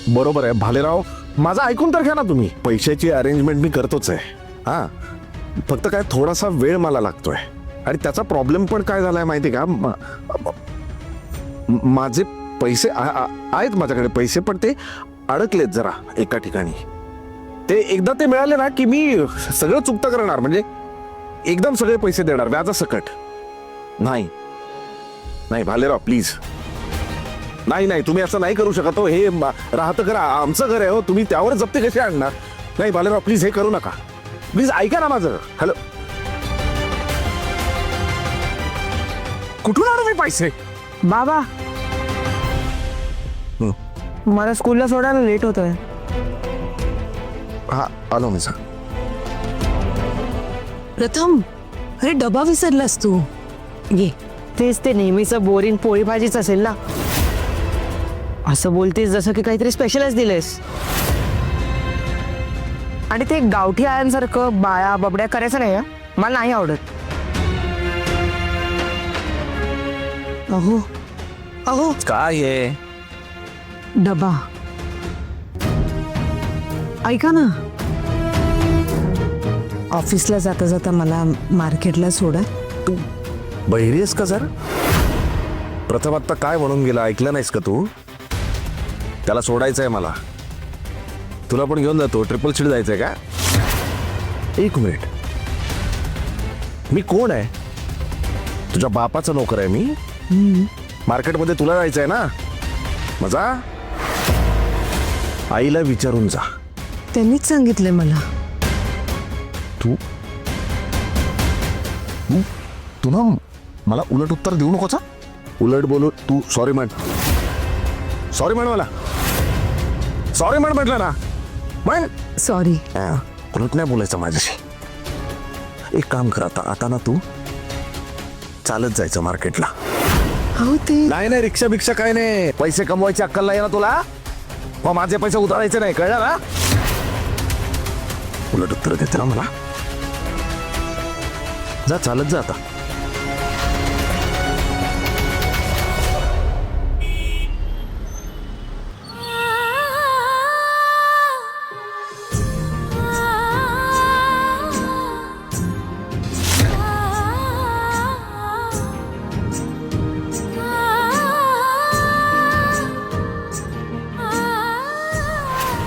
बरोबर आहे भालेराव, माझं ऐकून तर घ्या ना तुम्ही. पैशाची अरेंजमेंट मी करतोच आहे. हा, फक्त काय थोडासा वेळ मला लागतोय. आणि त्याचा प्रॉब्लेम पण काय झालाय माहिती का, माझे पैसे आहेत माझ्याकडे पैसे, पण ते अडकलेत जरा एका ठिकाणी. ते एकदा ते मिळाले ना की मी सगळं चुकतं करणार, म्हणजे एकदम सगळे पैसे देणार व्याजासकट. नाही नाही भालेराव प्लीज, नाही नाही, तुम्ही असं नाही करू शकत हो. हे राहतं करा, आमचं घर आहे हो, तुम्ही त्यावर जप्ती कशी आणणार. नाही भालेराव प्लीज, हे करू नका प्लीज, ऐका ना माझं. हॅलो, कुठून आणू मी पैसे? बाबा मला स्कूलला सोडायला लेट होतोय. हा आलो मी सर. प्रथम, अरे डबा विसरलास तू. ये, तेच ते नेहमीचं बोरिंग पोळी भाजीच असेल ना. असं बोलतेस जसं की काहीतरी स्पेशलच दिलेस. आणि ते गावठी आयांसारखं बाया बबड्या करायचं नाही. मला नाही आवडत. अहो अहो, काय आहे? डबा ऐका ना, ऑफिसला जाता जाता मला मार्केटला सोडा. तू बहिरी आहेस का सर? प्रथम आत्ता काय म्हणून गेला ऐकलं नाहीस का तू? त्याला सोडायचंय मला. तुला पण घेऊन जातो. ट्रिपल सीट जायचंय का? एक मिनिट, मी कोण आहे? तुझ्या बापाचा नोकर आहे मी. मार्केटमध्ये तुला जायचंय ना? मजा, आईला विचारून जा. त्यांनीच सांगितलंय मला. तू तू ना मला उलट उत्तर देऊ नकोस. उलट बोलू तू. सॉरी म्हण, सॉरी म्हण, मला सॉरी म्हण म्हटलं ना. म्हण सॉरी. उलट नाही बोलायचं माझ्याशी. एक काम कर, आता ना तू चालत जायचं मार्केटला. हो ते नाही नाही, रिक्षा भिक्षा काय नाही. पैसे कमवायची अक्कल नाही ना तुला? मग माझे पैसे उधारायचे नाही, कळलं ना? उलट उत्तर देते ना मला. जा, चालत जा आता.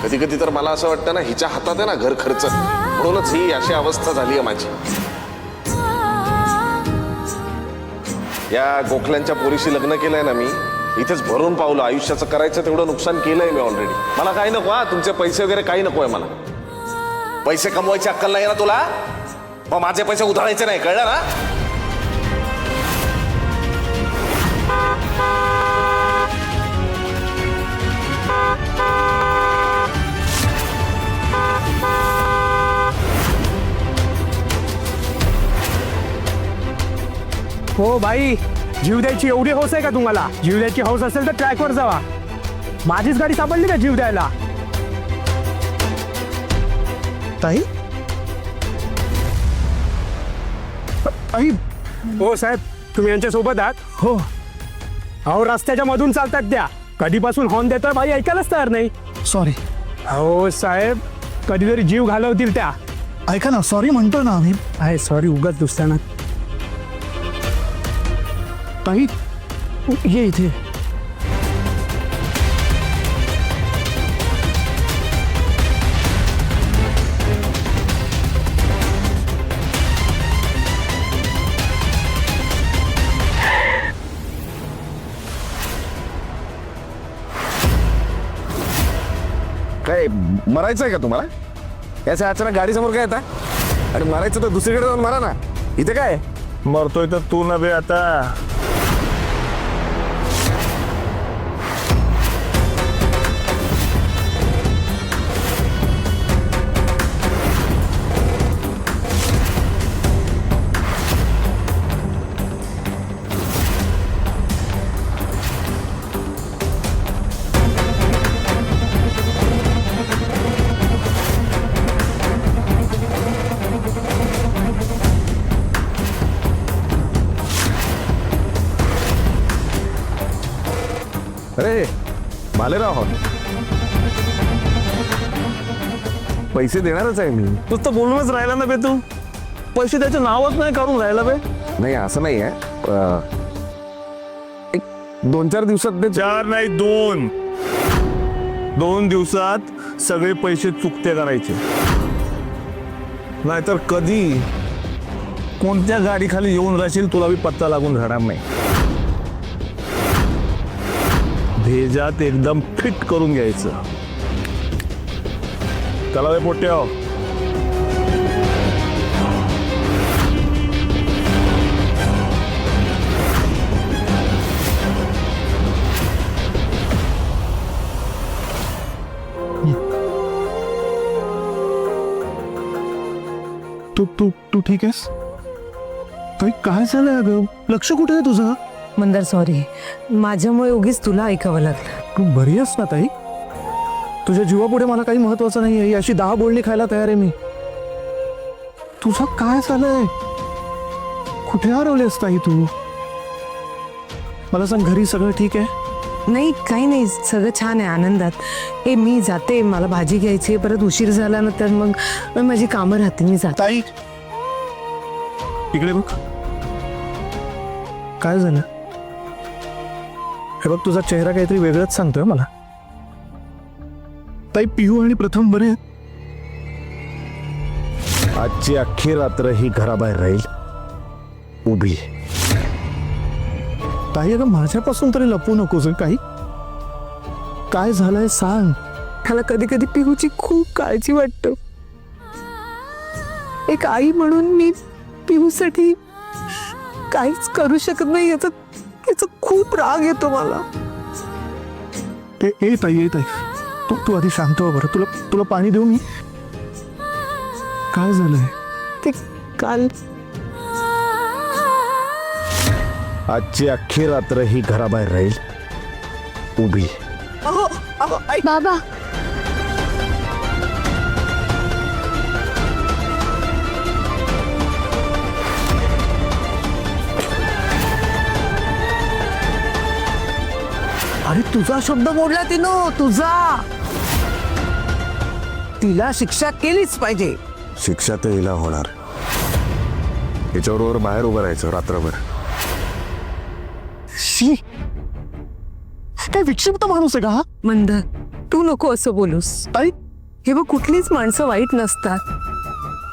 कधी कधी तर मला असं वाटतं ना, हिच्या हातात आहे ना घर खर्च, म्हणूनच ही अशी अवस्था झाली आहे माझी. या गोखल्यांच्या पोरीशी लग्न केलंय ना मी, इथेच भरून पावलं. आयुष्याचं करायचं तेवढं नुकसान केलंय मी ऑलरेडी. मला काही नको. हा, तुमचे पैसे वगैरे काही नको आहे मला. पैसे कमवायची अक्कल नाही ना तुला? मग माझे पैसे उधळायचे नाही, कळलं ना? हो भाई, जीव द्यायची एवढी हौस आहे का तुम्हाला? जीव द्यायची हौस असेल तर ट्रॅकवर जावा. माझीच गाडी सापडली का जीव द्यायला? ताई, आई, हो साहेब, तुम्ही यांच्या सोबत आहात? हो. अहो, रस्त्याच्या मधून चालतात त्या. कधीपासून हॉर्न देतोय भाई, ऐकायलाच तयार नाही. सॉरी. हो साहेब, कधीतरी जीव घालवतील त्या. ऐका ना, सॉरी म्हणतो ना आम्ही. आहे सॉरी उगाच दुसऱ्यांना. ताई, ये इथे. काय मरायचंय का तुम्हाला? याच्या अचानक गाडी समोर काय येतं? आणि मरायचं तर दुसरीकडे जाऊन मारा ना. इथे काय मरतोय तर तू नव्हे आता. अरे भालेराव, पैसे देणारच आहे मी. नुसतं बोलूनच राहिला ना बे तू. पैसे त्याचं नावच नाही काढून राहिला बे. नाही असं नाही आहे. एक 2-4 दिवसात ते 4 नाही 2 दिवसात सगळे पैसे चुकते करायचे, नाहीतर कधी कोणत्या गाडीखाली येऊन राहशील तुला बी पत्ता लागून राहणार नाही. भेजात एकदम फिट करून घ्यायचं. चला रे पोट्याव. तू तू तू ठीक आहेस? काही काय झालंय अगं? लक्ष कुठे आहे तुझं? मंदार सॉरी, माझ्यामुळे उगीच तुला ऐकावं लागलं. तू बरी आहेस ना ताई? तुझ्या जीवापुढे मला काही महत्वाचं नाही आहे. अशी 10 बोलणी खायला तयार आहे मी. तुझं काय झालंय? कुठे हरवलेस ताई तू? मला सांग, घरी सगळं ठीक आहे? नाही काही नाही, सगळं छान आहे, आनंदात. मी जाते, मला भाजी घ्यायची आहे, परत उशीर झाला ना तर मग माझी कामं राहते, मी जाते. ताई इकडे बघ. काय झालं? हे बघ, तुझा चेहरा काहीतरी वेगळंच सांगतोय मला. ताई, पिहू आणि प्रथम बरे आहेत? आजची अख्खी रात्र ही घराबाहेर राहील उभी. ताई अगं, माझ्यापासून तरी लपू नकोस हं काही. काय झालंय सांग. मला कधी कधी पिहूची खूप काळजी वाटतं. एक आई म्हणून मी पिहूसाठी काहीच करू शकत नाही, याचा खूप राग येतो मला. ए ताई, तू आधी शांत हो बरं. तुला पाणी देऊ मी? काय झालंय? ते काल आजची अख्खी रात्र ही घराबाहेर राहील उभी. बाबा अरे तुझा शब्द मोडला तिनं, तुझा. तिला शिक्षा केलीच पाहिजे. शिक्षा तर हिला होणार. याच्याबरोबर बाहेर उभं राहायचं रात्रभर. शी, काय विक्षिप्त माणूस आहे का हा? मंदार, तू नको असं बोलूस. ताई, हे बघ, कुठलीच माणसं वाईट नसतात.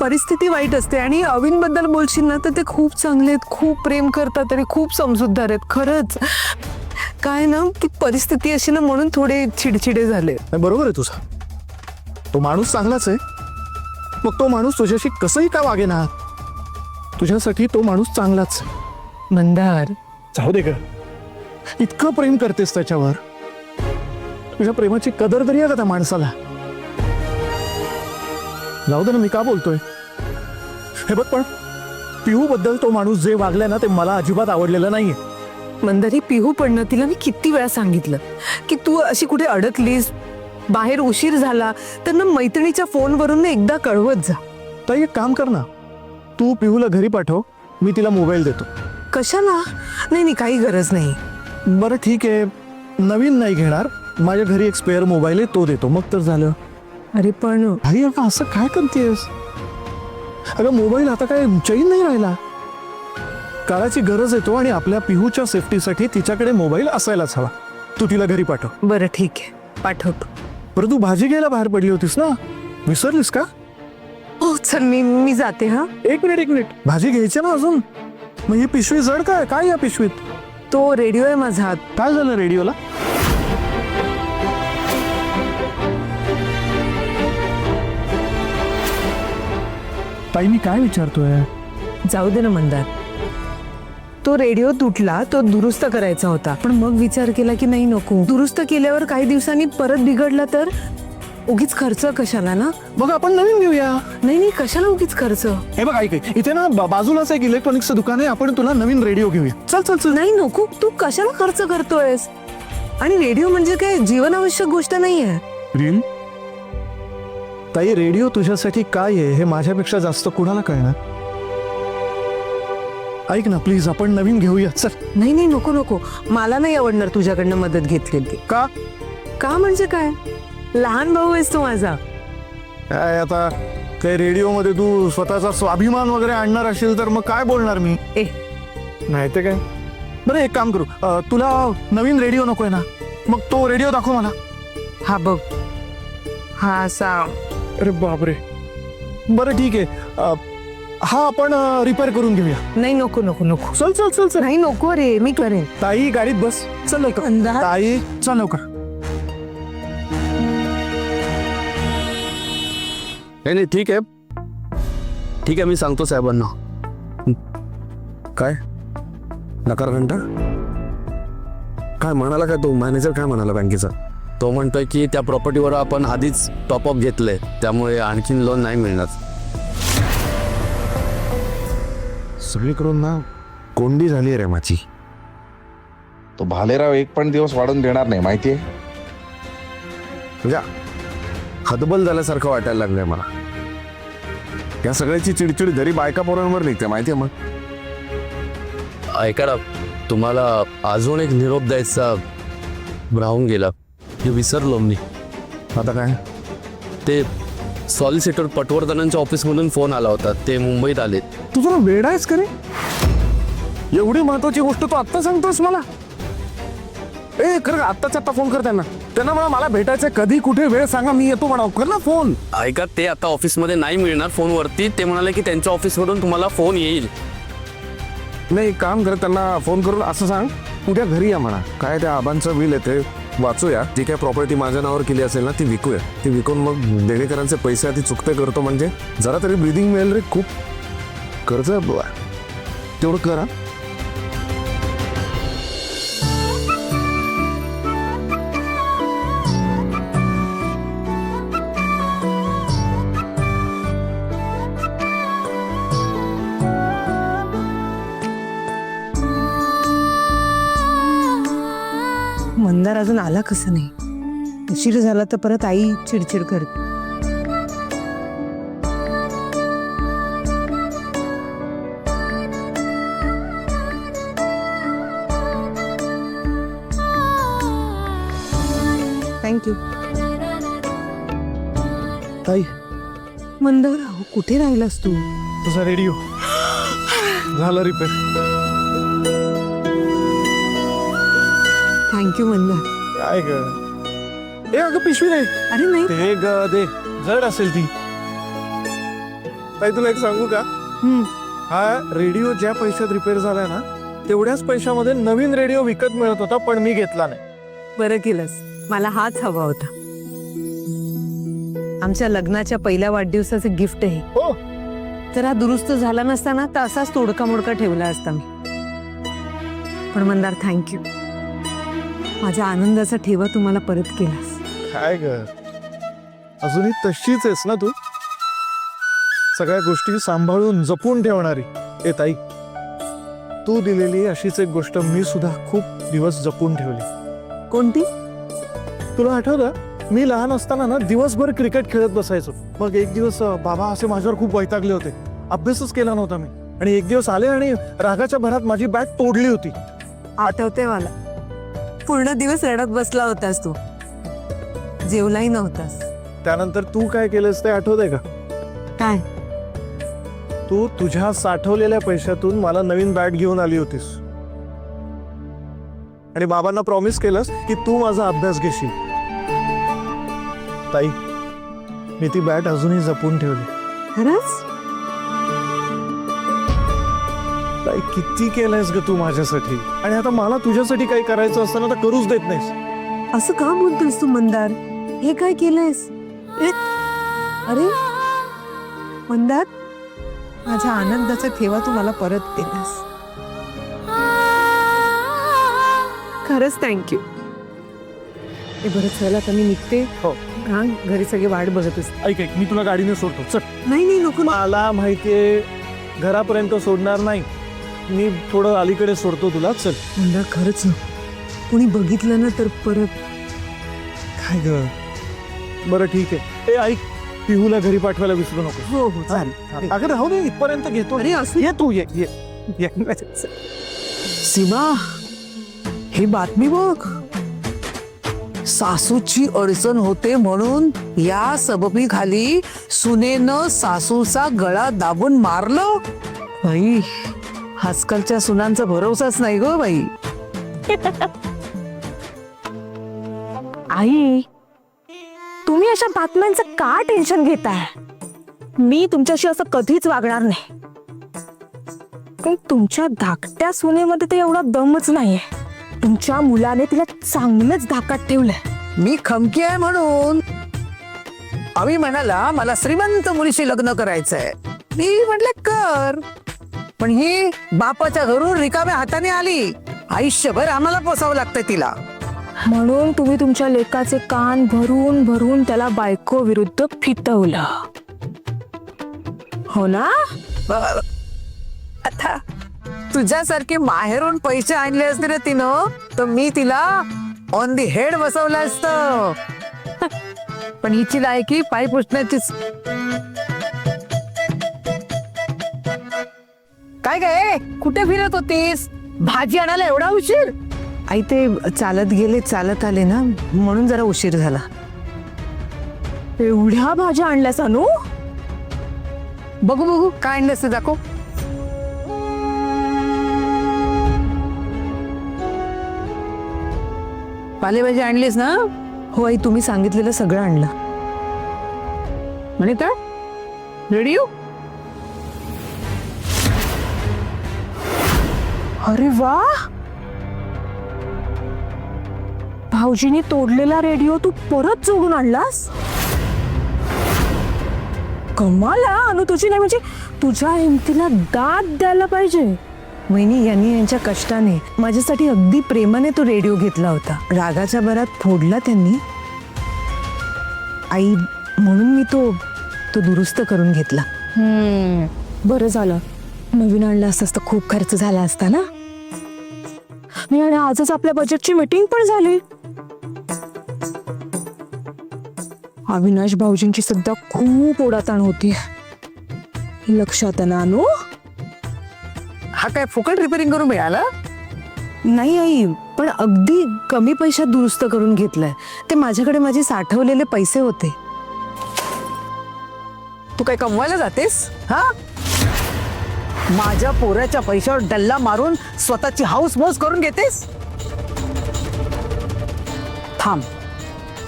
परिस्थिती वाईट असते. आणि अविनबद्दल बोलशील ना तर ते खूप चांगले आहेत, खूप प्रेम करतात आणि खूप समजूतदार आहेत. खरंच काय ना, ती परिस्थिती अशी ना म्हणून थोडे चिडचिडे झाले. नाही, बरोबर आहे तुझं. तो माणूस चांगलाच आहे. मग तो माणूस तुझ्याशी कसंही का वागे ना, तुझ्यासाठी तो माणूस चांगलाच आहे. मंदार, जाऊ दे ग. इतकं प्रेम करतेस त्याच्यावर, तुझ्या प्रेमाची कदर तरी आहे का त्या माणसाला? जाऊ दे ना, मी का बोलतोय. हे बघ, पण पिहू बद्दल तो माणूस जे वागलाय ना ते मला अजिबात आवडलेलं नाहीये. मंदार, ही पिहू पण ना, तिला मी किती वेळा सांगितलं की तू अशी कुठे अडकलीस, बाहेर उशीर झाला तर ना मैत्रिणीच्या फोनवरून ना एकदा कळवत जा. ताई, एक काम कर ना, तू पिहूला घरी पाठव, मी तिला मोबाईल देतो. कशाला? नाही, काही गरज नाही. बरं ठीक आहे, नवीन नाही घेणार, माझ्या घरी एक स्पेअर मोबाईल आहे, तो देतो, मग तर झालं. अरे पण आई, अगं असं काय करतेस? अगं मोबाईल आता काय चैन नाही राहिला. काळाची गरज येतो आणि आपल्या पिहूच्या सेफ्टीसाठी तिच्याकडे मोबाईल असायलाच हवा. तू तिला घरी पाठव. बरं ठीक आहे, पाठवतो. बरं, तू भाजी घ्यायला बाहेर पडली होतीस ना, विसरलीस का? हो चल, मी जाते. हा, एक मिनिट, भाजी घ्यायची ना अजून. मग ही पिशवी जड काय या पिशवीत? तो रेडिओ आहे माझा हात. काय झालं रेडिओला? ताई, मी काय विचारतोय? जाऊ दे ना मंदार, तो रेडिओ तुटला, तो दुरुस्त करायचा होता, पण मग विचार केला की नाही, नको. दुरुस्त केल्यावर काही दिवसांनी परत बिघडला तर उगीच खर्च कशाला ना. बघ, आपण नवीन घेऊया. नाही, कशाला उगीच खर्च. हे बघ, ऐक, इथे ना बाजूलाच एक इलेक्ट्रॉनिक्सचं दुकान आहे, आपण तुला नवीन रेडिओ घेऊया. चल. नाही, नको. तू कशाला खर्च करतोयस? आणि रेडिओ म्हणजे काय जीवनावश्यक गोष्ट नाहीये. रील ताई, रेडिओ तुझ्यासाठी काय आहे हे माझ्यापेक्षा जास्त कुणाला कळणार. ऐक ना प्लीज, आपण नवीन घेऊया. चल. नाही, नको. मला नाही आवडणार तुझ्याकडनं मदत घेतलेली. का? का म्हणजे काय? लहान भाऊ आहेस तू माझा. काय आता काही रेडिओमध्ये तू स्वतःचा स्वाभिमान वगैरे आणणार असेल तर मग काय बोलणार मी ए नाही ते काय. बरं एक काम करू, तुला नवीन रेडिओ नकोय ना, मग तो रेडिओ दाखव मला. हा बघ, हा असा. अरे बापरे. बरं ठीक आहे, हा आपण रिपेअर करून घेऊया. नाही नको नको नको. चल चल चल चल. नाही नको रे, मी करेन. ताई गाडीत बस, चल लवकर. अंदाज. ताई चल लवकर. नाही ठीक आहे, ठीक आहे, मी सांगतो साहेबांना. काय नकार घंटा काय म्हणाला, काय तो मॅनेजर काय म्हणाला बँकेचा? तो म्हणतोय की त्या प्रॉपर्टीवर आपण आधीच टॉपअप घेतलंय, त्यामुळे आणखीन लोन नाही मिळणार. सगळीकडून ना कोंडी झाली रे माझी. तो भालेराव एक पण दिवस वाढून देणार नाही, माहितीये. म्हणजे हतबल झाल्यासारखं वाटायला लागलंय मला. या सगळ्याची चिडचिड घरी बायका पोरांवर निघते, माहितीये. मग ऐका ना, तुम्हाला अजून एक निरोप द्यायचा राहून गेला, हे विसरलो मी. आता काय? ते सॉलिसिटर पटवर्धनांच्या ऑफिसमधून फोन आला होता, ते मुंबईत आले. तू जरा वेडा आहेस का रे? एवढी महत्वाची गोष्ट तू आत्ता सांगतोस मला? ए खरं आत्ताच आत्ता फोन कर त्यांना. त्यांना मला भेटायचं कधी कुठे वेळ सांगा, मी येतो म्हणा. कर ना फोन. ऐका, ते आता ऑफिसमध्ये नाही मिळणार फोनवरती. ते म्हणाले की त्यांच्या ऑफिसमधून तुम्हाला फोन येईल. नाही काम कर, त्यांना फोन करून असं सांग उद्या घरी या म्हणा. काय त्या आबांचं बिल येते वाचूया, जी काय प्रॉपर्टी माझ्या नावावर केली असेल ना ती विकूया. ती विकून मग देणेकरांचे पैसे आधी चुकते करतो, म्हणजे जरा तरी ब्रिदिंग मिळेल रे. खूप कर्ज तेवढं करा. मंदार अजून आला कसं नाही. उशीर झाला तर परत आई चिडचिड करते. थँक्यू. ताई मंदार अहो, कुठे राहिलास तू? तुझा रेडिओ झाला रिपेअर. थँक्यू मंदार. काय ग? ए अगं पिशवी नाही. अरे नाही. ते ग दे, जड असेल ती. ताई तुला एक सांगू का? हा रेडिओ ज्या पैशात रिपेअर झालाय ना, तेवढ्याच पैशामध्ये नवीन रेडिओ विकत मिळत होता, पण मी घेतला नाही. बरं केलंस, मला हाच हवा होता. आमच्या लग्नाच्या पहिल्या वाढदिवसाचं गिफ्ट आहे. हो. जर हा दुरुस्त झाला नसता ना तर असाच तोडका मोडका ठेवला असता मी. पण मंदार थँक्यू. माझ्या आनंदाचा ठेवा तुम्हाला परत केलास. काय ग, अजूनही तशीच आहेस ना तू, सगळ्या गोष्टी सांभाळून जपून ठेवणारी. ए ताई, तू दिलेली अशीच एक गोष्ट मी सुद्धा खूप दिवस जपून ठेवली. कोणती? तुला आठवतं, मी लहान असताना ना दिवसभर क्रिकेट खेळत बसायचो. मग एक दिवस बाबा असे माझ्यावर खूप वैतागले होते, अभ्यासच केला नव्हता मी, आणि एक दिवस आले आणि रागाच्या भरात माझी बॅट तोडली होती. आठवते मला. पूर्ण दिवस रडत बसला होतास तू, जेवलाही नव्हतास. त्यानंतर तू काय केलंस ते आठवतंय का? काय? तू तुझ्या साठवलेल्या पैशातून मला नवीन बॅट घेऊन आली होतीस, आणि बाबांना प्रॉमिस केलंस की तू माझा अभ्यास घेशील. ताई, मी ती बॅट अजूनही जपून ठेवली. खरंच? ताई, किती केलंयस ग तू माझ्यासाठी, आणि आता मला तुझ्यासाठी काही करायचं असताना तर करूच देत नाहीस. असं का बोलतोस तू मंदार? हे काय केलंयस? अरे मंदार, माझ्या आनंदाचा ठेवा तू मला परत केलास. खरंच थँक्यू. हे बरं, चला आता मी निघते. हो. हा, घरी सगळे वाट बघत असते. ऐक ऐक, मी तुला गाडीने सोडतो, चल. नाही नाही नको. मला माहितीये घरापर्यंत सोडणार नाही, मी थोडं अलीकडे सोडतो तुला, चल. मंदार खरंच ना, कोणी बघितलं ना तर परत. काय ग? बरं ठीक आहे. ए ऐक, पिहूला घरी पाठवायला विसरू नको. हो हो चालेल. अगं राहू दे, इथपर्यंत घेतो. अरे असं ये तू, ये ये ये. सीमा, ही बातमी बघ. सासूची अडचण होते म्हणून या सबबी खाली सुनेनं सासूचा गळा दाबून मारलं. बाई, आजकालच्या सुनांचा भरोसाच नाही ग बाई. आई, तुम्ही अशा बातम्यांचं का टेन्शन घेताय? मी तुमच्याशी असं कधीच वागणार नाही. पण तुमच्या धाकट्या सुनेमध्ये तर एवढा दमच नाहीये. तुमच्या मुलाने तिला चांगलंच धाकात ठेवलंय. मी खमकी आहे म्हणून आम्ही म्हणाला मला श्रीमंत मुलीशी लग्न करायचंय. मी म्हटलं कर, पण ही बापाच्या घरून रिकाम्या हाताने आली. आयुष्यभर आम्हाला पोसावं लागतंय तिला. म्हणून तुम्ही तुमच्या लेकाचे कान भरून भरून त्याला बायको विरुद्ध फितवलं, हो ना? बरं. आता तुझ्यासारखे माहेरून पैसे आणले असते ना तिनं, तर मी तिला ऑन दी हेड बसवलं असतं. पण हिची लायकी पाय पुसण्याचीच. काय काय कुठे फिरत होतीस? भाजी आणायला एवढा उशीर? आई ते चालत गेले चालत आले ना, म्हणून जरा उशीर झाला. एवढ्या भाज्या आणल्यास अनु? बघू बघू काय आणलंस ते दाखव. पालेभाजी आणलीस ना? हो आई, तुम्ही सांगितलेलं सगळं आणलं. म्हणे काय रेडिओ? अरे वा, भाऊजीने तोडलेला रेडिओ तू परत जोडून आणलास? कमाल हा अनु तुझी. नाही म्हणजे तुझ्या हिमतीला दाद द्यायला पाहिजे. वहिनी यांनी यांच्या कष्टाने माझ्यासाठी अगदी प्रेमाने तो रेडिओ घेतला होता. रागाच्या भरात फोडला त्यांनी. आई, म्हणून मी तो दुरुस्त करून घेतला. बरं झालं. नवीन आणलं असतं तर खूप खर्च झाला असता ना. नाही, आणि आजच आपल्या बजेटची मीटिंग पण झाली. अविनाश भाऊजींची सध्या खूप ओढाताण होती. लक्षात आहे ना अनु? हा काय फुकट रिपेअरिंग करून मिळाला? नाही आई, पण अगदी कमी पैशात दुरुस्त करून घेतलंय. ते माझ्याकडे माझे साठवलेले पैसे होते. तू काय कमवायला जातेस? हा, माझ्या पोराच्या पैशावर डल्ला मारून स्वतःची हाऊस मौज करून घेतेस? थांब,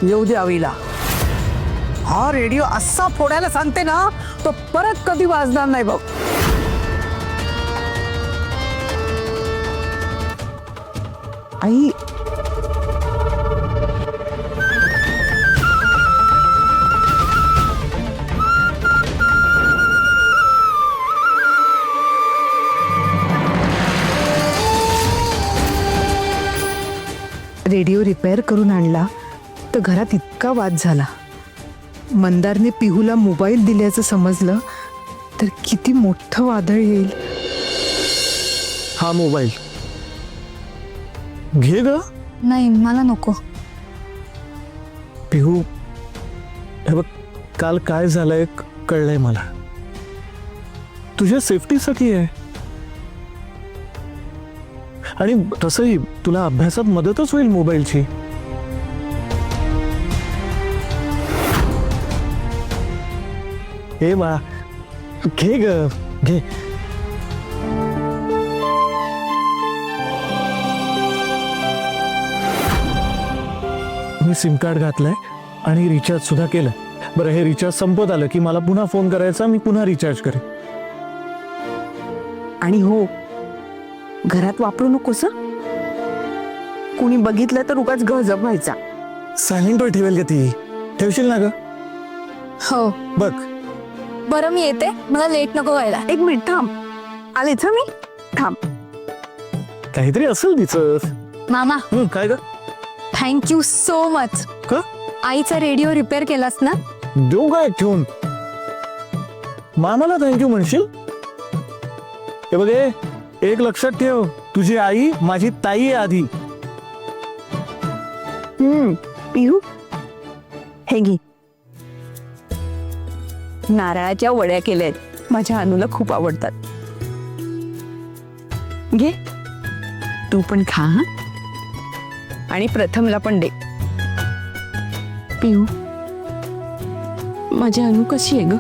येऊ दे आवीला. हा रेडिओ असा फोडायला सांगते ना, तो परत कधी वाजणार नाही बघ. आई, रेडिओ रिपेअर करून आणला तर घरात इतका वाद झाला. मंदारने पिहूला मोबाईल दिल्याचं समजलं तर किती मोठं वादळ येईल. हा मोबाईल घे ग. नाही, मला नको. पिहू, हे बघ, काल काय झालंय कळलंय मला. तुझ्या सेफ्टीसाठी आहे. आणि तसंही तुला अभ्यासात मदतच होईल मोबाईलची. हे बा, घे ग, घे. मी सिम कार्ड घातलंय आणि रिचार्ज सुद्धा केलं. बरं, हे रिचार्ज संपत आलं की मला पुन्हा फोन करायचा, मी पुन्हा रिचार्ज करेन. आणि हो, घरात वापरू नकोस हं? कोणी बघितलं तर उगाच गजब व्हायचा. सायलेंट वर ठेवेल का ती? ठेवशील ना ग? हो. बघ, बरं, मी येते. मला लेट नको व्हायला. एक मिनिट थांब, आलेच हं मी. थांब. काहीतरी असेल तिचं. मामा, काय ग? Thank you so much. का? आईचा रेडिओ रिपेअर केलास ना? देऊ काय ठेवून? मामाला थँक्यू म्हणशील? हे बघ, एक लक्षात ठेव, तुझी आई माझी ताई आहे आधी. पिहू, हे घे. नारळाच्या वड्या केल्यात. माझ्या अनुला खूप आवडतात. घे, तू पण खा हं? आणि प्रथमला पण दे. पिऊ माझी अनु कशी आहे ग?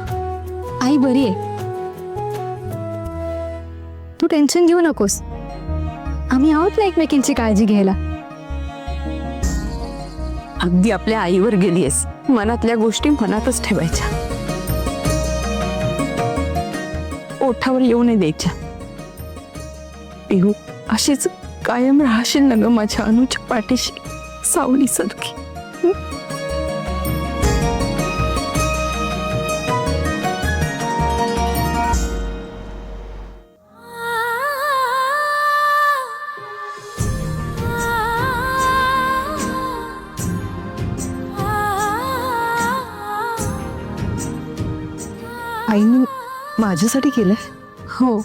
आई बरी आहे. तू टेन्शन घेऊ नकोस, आम्ही आहोत ना एकमेकींची काळजी घ्यायला. अगदी आपल्या आईवर गेलीयस. मनातल्या गोष्टी मनातच ठेवायच्या, ओठावर येऊ नये द्यायच्या. पिहू अशीच कायम राहशील ना ग माझ्या अनुच्या पाठीशी, सावलीसारखी. आईने माझ्यासाठी केलंय. हो,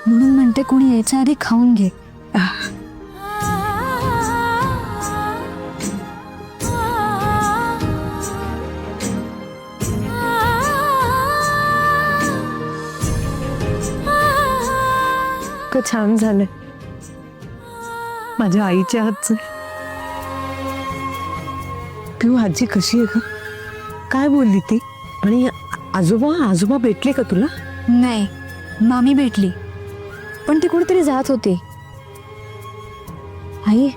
म्हणून म्हणते कोणी यायच्या आधी खाऊन घे. छान झालंय माझ्या आईच्या हातचं. पिऊ आजी कशी आहे ग? काय बोलली ती? आणि आजोबा भेटले का तुला? नाही, मामी भेटली, पण ती कुठेतरी जात होती. आई,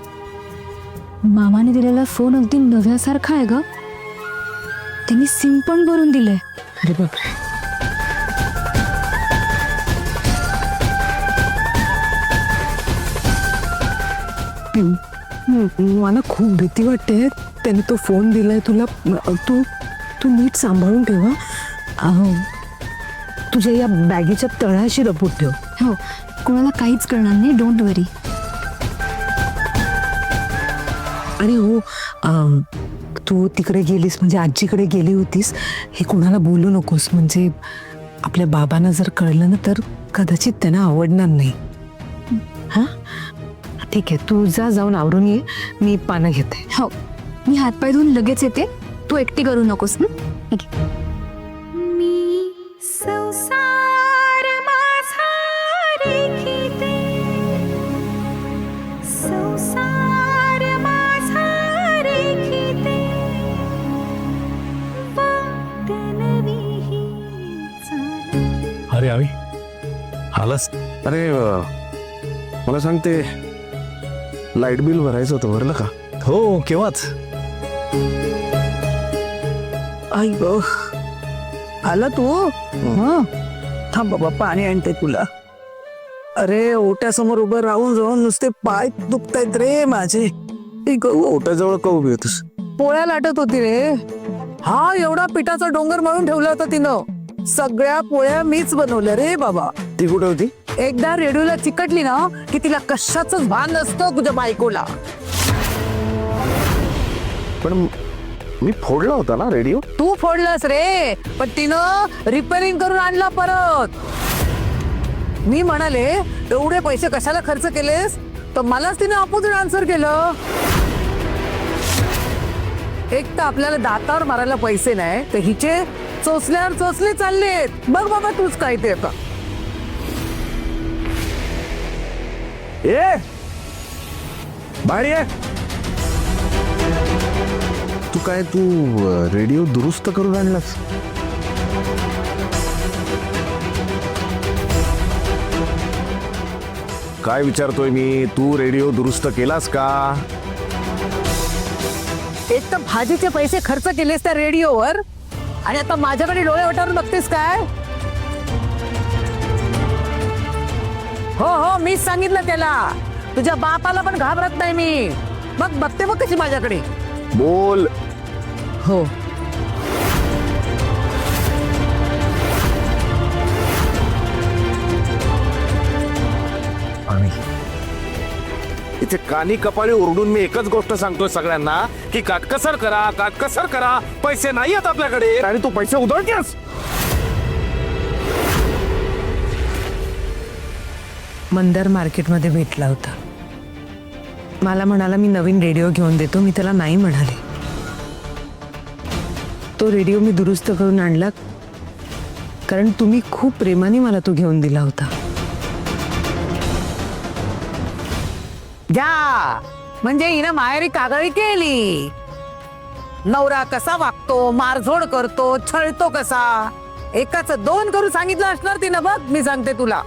मामाने दिलेला फोन अगदी नव्यासारखा आहे ग. त्यांनी सिम पण भरून दिलंय. अरे बापरे. मला खूप भीती वाटते. त्याने तो फोन दिलाय तुला. तू नीट सांभाळून ठेवा. तुझ्या या बॅगेच्या तळाशी लपून ठेव. हो, कोणाला काहीच कळणार नाही, डोंट वरी. आणि हो, तू तिकडे गेलीस म्हणजे आजीकडे गेली होतीस, हे कोणाला बोलू नकोस. म्हणजे आपल्या बाबांना जर कळलं ना तर कदाचित त्यांना आवडणार नाही. हा ठीक आहे, तू जाऊन आवरून ये, मी पानं घेते. हो, मी हातपाय धुवून लगेच येते. तू एकटी करू नकोस. मी संसार माझा रेखीते, संसार माझा रेखीते, अरे आवी आलास? अरे मला सांगते, लाईट बिल भरायचं होतं, भरलं का? हो, केव्हाच. आई ग, आला तू? हा, थांब बाबा, पाणी आणते तुला. अरे ओट्यासमोर उभं राहून जाऊन नुसते पाय दुखतायत रे माझे. ओट्याजवळ का उभी होतीस? पोळ्या लाटत होती रे. हा एवढा पिठाचा डोंगर मळून ठेवला होता तिनं. सगळ्या पोळ्या मीच बनवल्या रे बाबा. ती कुठे होती? एकदा रेडिओला चिकटली ना की तिला कशाचंच भान नसतं तुझ्या बायकोला. पण मी फोडला होता ना रेडिओ. तू फोडलास रे, पण तिनं रिपेअरिंग करून आणला परत. मी म्हणाले एवढे पैसे कशाला खर्च केलेस, तर मलाच तिने अपोजिट आन्सर केलं. एक तर आपल्याला दातावर मारायला पैसे नाही, तर हिचे चोचल्यावर चोचले चाललेत. बघ बाबा तूच काय ते आता. ए बाहेर ये. तू रेडिओ दुरुस्त करून आणलास? काय विचारतोय मी? तू रेडिओ दुरुस्त केलास का? एक तर भाजीचे पैसे खर्च केलेस त्या रेडिओवर, आणि आता माझ्याकडे डोळे वटारून बघतेस काय? हो हो, मीच सांगितलं त्याला. तुझ्या बापाला पण घाबरत नाही मी. मग बघते मग कशी माझ्याकडे. बोल. हो, इथे कानी कपाळी ओरडून मी एकच गोष्ट सांगतोय सगळ्यांना की काटकसर करा, काटकसर करा. पैसे नाही आहेत आपल्याकडे आणि तू पैसे उधळतेस. मंदार मार्केटमध्ये भेटला होता. मला म्हणाला मी नवीन रेडिओ घेऊन देतो. मी त्याला नाही म्हणाले. तो रेडिओ मी दुरुस्त करून आणला कारण तुम्ही खूप प्रेमाने मला तो घेऊन दिला होता. जा म्हणजे हिनं माहेरी कागळी केली. नवरा कसा वागतो, मारझोड करतो, छळतो कसा. एकाच 2 करू सांगितलं असणार तिनं. बघ मी सांगते तुला.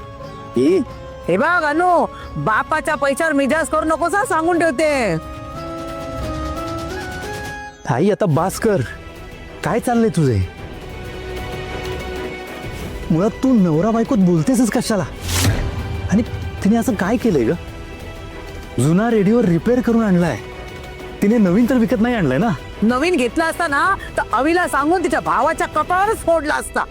हे बघ अनु, बापाच्या पैशावर मिजाज करू नकोस हा, सांगून ठेवते. आई आता बास कर. काय चाललंय तुझे? मुळात तू नवरा बायकोत बोलतेसच कशाला? आणि तिने असं काय केलंय ग? जुना रेडिओ रिपेअर करून आणलाय. तिने नवीन तर विकत नाही आणलाय ना? नवीन घेतला असता ना तर अविला सांगून तिच्या भावाच्या कपाळावरच फोडला असता.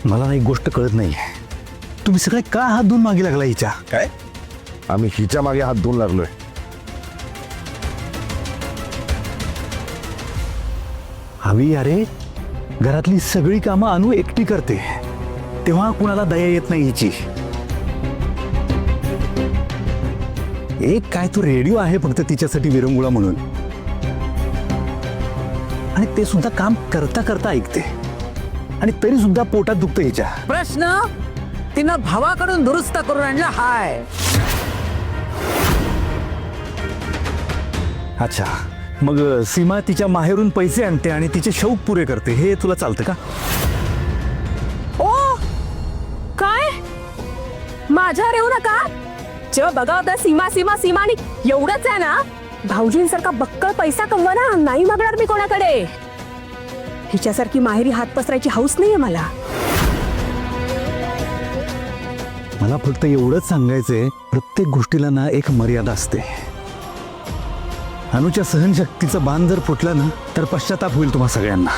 मला ना एक गोष्ट कळत नाही. तुम्ही सगळे का हात धुवून मागे लागला हिच्या? काय आम्ही हिच्या मागे हात धुवून लागलोय? हवी अरे, घरातली सगळी कामं अनु एकटी करते, तेव्हा कुणाला दया येत नाही हिची. एक काय तो रेडिओ आहे फक्त तिच्यासाठी विरंगुळा म्हणून, आणि ते सुद्धा काम करता करता ऐकते, आणि तरी सुद्धा पोटात दुखतं हिच्या. प्रश्न तिनं भावाकडून दुरुस्त करून आणला हाय. अच्छा, मग सीमा तिच्या माहेरून पैसे आणते आणि तिचे शौक पुरे करते, हे तुला चालतं का? ओ काय माझ्यावर येऊ नका. जेव्हा बघा होता सीमा सीमा सीमा आणि एवढंच आहे ना, भाऊजींसारखा बक्कळ पैसा कमवा ना, नाही मागणार मी कोणाकडे. हिच्यासारखी माहेरी हात पसरायची हौस नाहीये मला. मला फक्त एवढंच सांगायचंय, प्रत्येक गोष्टीला ना एक मर्यादा असते. अनुच्या सहनशक्तीचं बांध जर फुटलं ना तर पश्चाताप होईल तुम्हा सगळ्यांना.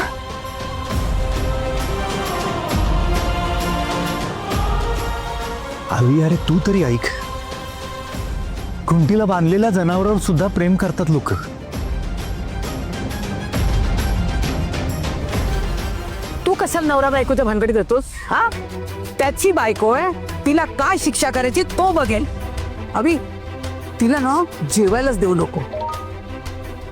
हवी अरे, तू तरी ऐक. खुंटीला बांधलेल्या जनावरावर सुद्धा प्रेम करतात लोक. तू कशाला नवरा बायकोच्या भानगडीत येतोस हा? त्याची बायको आहे, तिला काय शिक्षा करायची तो बघेल. अभि तिला ना जेवायलाच देऊ नको.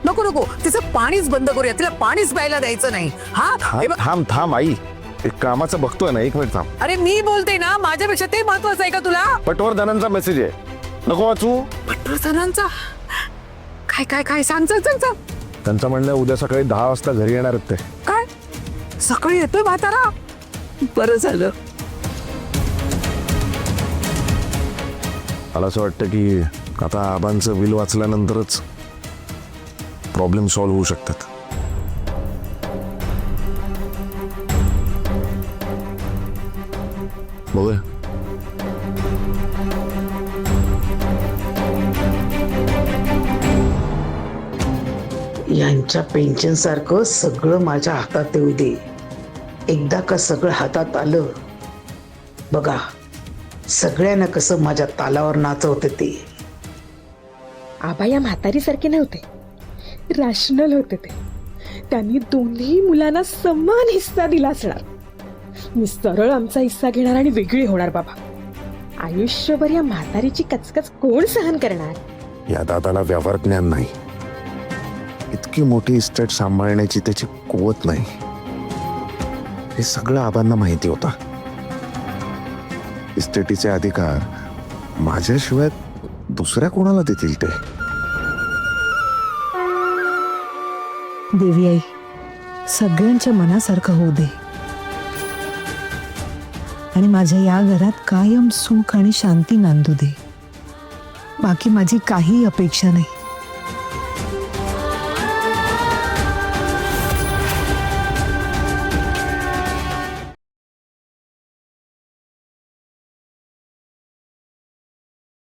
नको नको, तिचं पाणीच बंद करूया. तिला पाणीच प्यायला द्यायचं नाही हा. हे बघ, थांब थांब आई, एक कामाचं बघतोय ना, 1 मिनिट थांब. अरे मी बोलते ना, माझ्यापेक्षा ते महत्वाचं आहे का तुला? पटवर्धनांचा मेसेज आहे, नको वाचू. पटवर्धनांचा काय काय काय सांग सांग सांग सांग. त्यांचं म्हणणं आहे, उद्या सकाळी 10 वाजता घरी येणार आहेत ते. काय सकाळी येतोय म्हातारा? बरं झालं. मला असं वाटतं की आता आबांचं बिल वाचल्यानंतरच प्रॉब्लेम सॉल्व्ह होऊ शकतात. बघूया. यांच्या पेन्शन सारखं सगळं माझ्या हातात येऊ दे. एकदा का सगळं हातात आलं बघा, सगळ्यांना कसं माझ्या तालावर नाचवते ते. आबा या म्हातारीसारखे नव्हते, रॅशनल होते ते. त्यांनी दोन्ही मुलांना समान हिस्सा दिला असणार. मी सरळ आमचा हिस्सा घेणार आणि वेगळी होणार. बाबा आयुष्यभर या म्हातारीची कचकच कोण सहन करणार? या दादाला व्यवहार ज्ञान नाही, इतकी मोठी इस्टेट सांभाळण्याची त्याची कुवत नाही. हे सगळं आबांना माहिती होता. इस्टेटीचे अधिकार माझ्याशिवाय दुसऱ्या कोणाला देतील ते? देवी आई, सगळ्यांच्या मनासारखं होऊ दे, आणि माझ्या या घरात कायम सुख आणि शांती नांदू दे. बाकी माझी काही अपेक्षा नाही.